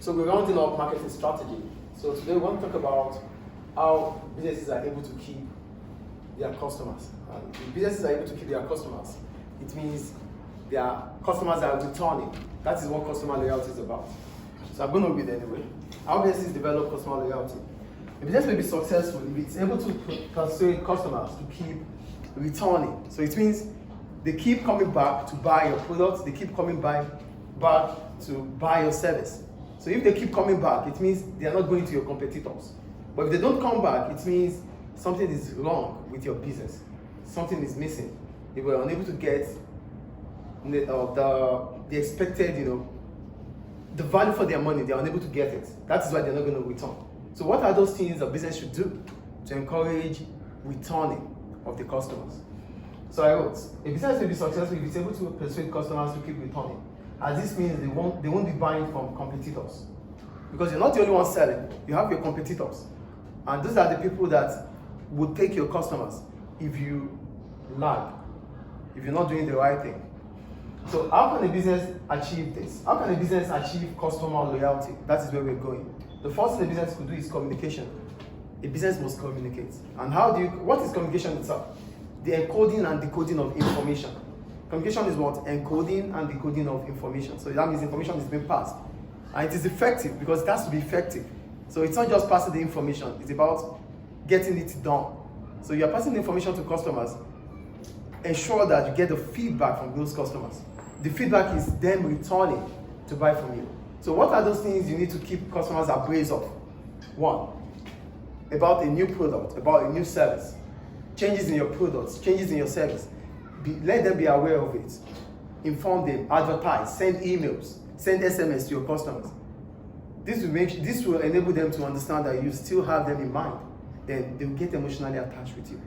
So we're rounding up marketing strategy. So today we want to talk about how businesses are able to keep their customers. And if businesses are able to keep their customers, it means their customers are returning. That is what customer loyalty is about. So I'm going to read anyway. How businesses develop customer loyalty. A business may be successful if it's able to persuade customers to keep returning. So it means they keep coming back to buy your products, they keep coming back to buy your service. So if they keep coming back, it means they are not going to your competitors. But if they don't come back, it means something is wrong with your business. Something is missing. They were unable to get the expected, the value for their money. They are unable to get it. That is why they're not going to return. So what are those things a business should do to encourage returning of the customers? So I wrote, a business will be successful if it's able to persuade customers to keep returning. As this means they won't be buying from competitors. Because you're not the only one selling, you have your competitors. And those are the people that would take your customers if you lag, if you're not doing the right thing. So how can a business achieve this? How can a business achieve customer loyalty? That is where we're going. The first thing a business could do is communication. A business must communicate. And what is communication itself? The encoding and decoding of information. Communication is what? Encoding and decoding of information. So that means information is being passed. And it is effective because it has to be effective. So it's not just passing the information, it's about getting it done. So you're passing the information to customers, ensure that you get the feedback from those customers. The feedback is them returning to buy from you. So what are those things you need to keep customers abreast of? One, about a new product, about a new service, changes in your products, changes in your service. Let them be aware of it. Inform them, advertise, send emails, send SMS to your customers. This will enable them to understand that you still have them in mind. Then they will get emotionally attached with you.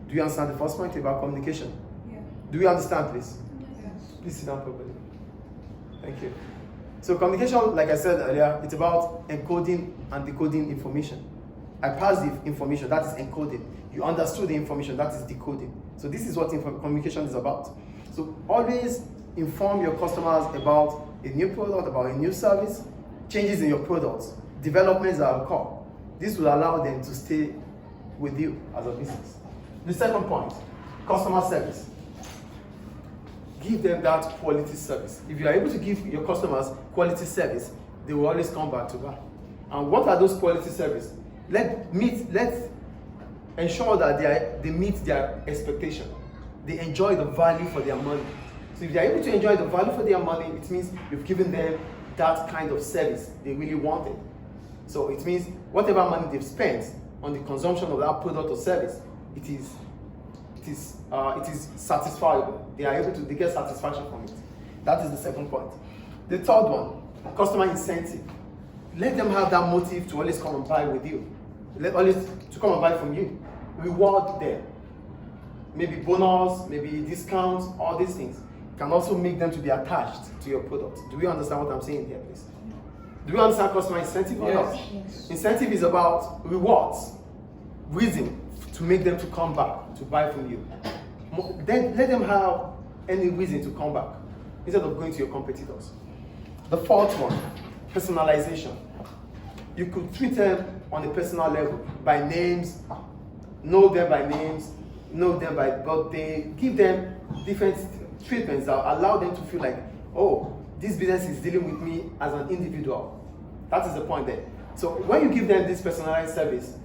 Do you understand the first point about communication? Yeah. Do you understand, please? Yes. Please sit down properly. Thank you. So communication, like I said earlier, it's about encoding and decoding information. I passed the information, that is encoding. You understood the information, that is decoding. So this is what communication is about. So always inform your customers about a new product, about a new service, changes in your products, developments that occur. This will allow them to stay with you as a business. The second point, customer service. Give them that quality service. If you are able to give your customers quality service, they will always come back to buy. And what are those quality service? Let's ensure that they meet their expectation. They enjoy the value for their money. So if they are able to enjoy the value for their money, it means you've given them that kind of service they really wanted. So it means whatever money they've spent on the consumption of that product or service, it is satisfiable. They get satisfaction from it. That is the second point. The third one, customer incentive. Let them have that motive to always come and buy with you. To come and buy from you. Reward them. Maybe bonus, maybe discounts, all these things can also make them to be attached to your product. Do we understand what I'm saying here, please? Do we understand customer incentive or not? Yes. Incentive is about rewards, reason to make them to come back to buy from you. Then let them have any reason to come back instead of going to your competitors. The fourth one, personalization. You could treat them on a personal level by names, know them by names, know them by birthday, give them different treatments that allow them to feel like, oh, this business is dealing with me as an individual. That is the point there. So when you give them this personalized service,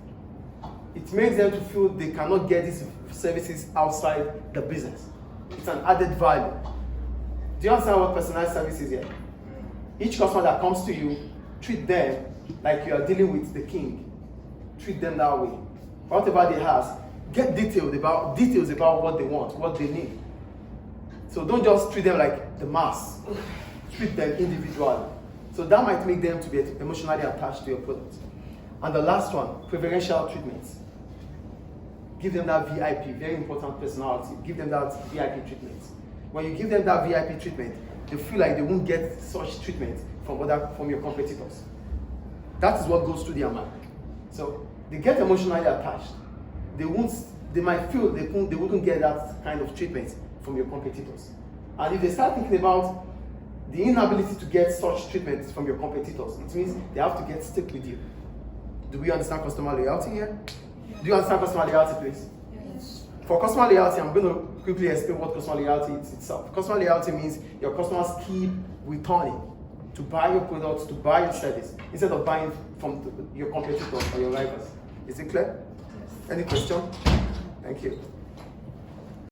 it makes them to feel they cannot get these services outside the business. It's an added value. Do you understand what personalized service is here? Each customer that comes to you, treat them like you are dealing with the king. Treat them that way. Whatever they have, get details about what they want, what they need. So don't just treat them like the mass. Treat them individually. So that might make them to be emotionally attached to your product. And the last one, preferential treatments. Give them that VIP, very important personality. Give them that VIP treatment. When you give them that VIP treatment, they feel like they won't get such treatment from your competitors. That is what goes through their mind. So they get emotionally attached. They might feel they wouldn't get that kind of treatment from your competitors. And if they start thinking about The inability to get such treatment from your competitors, it means they have to get stick with you. Do we understand customer loyalty here? Do you understand customer loyalty, please? Yes. For customer loyalty, I'm going to quickly explain what customer loyalty is itself. Customer loyalty means your customers keep returning to buy your products, to buy your service, instead of buying from your competitors or your rivals. Is it clear? Yes. Any question? Thank you.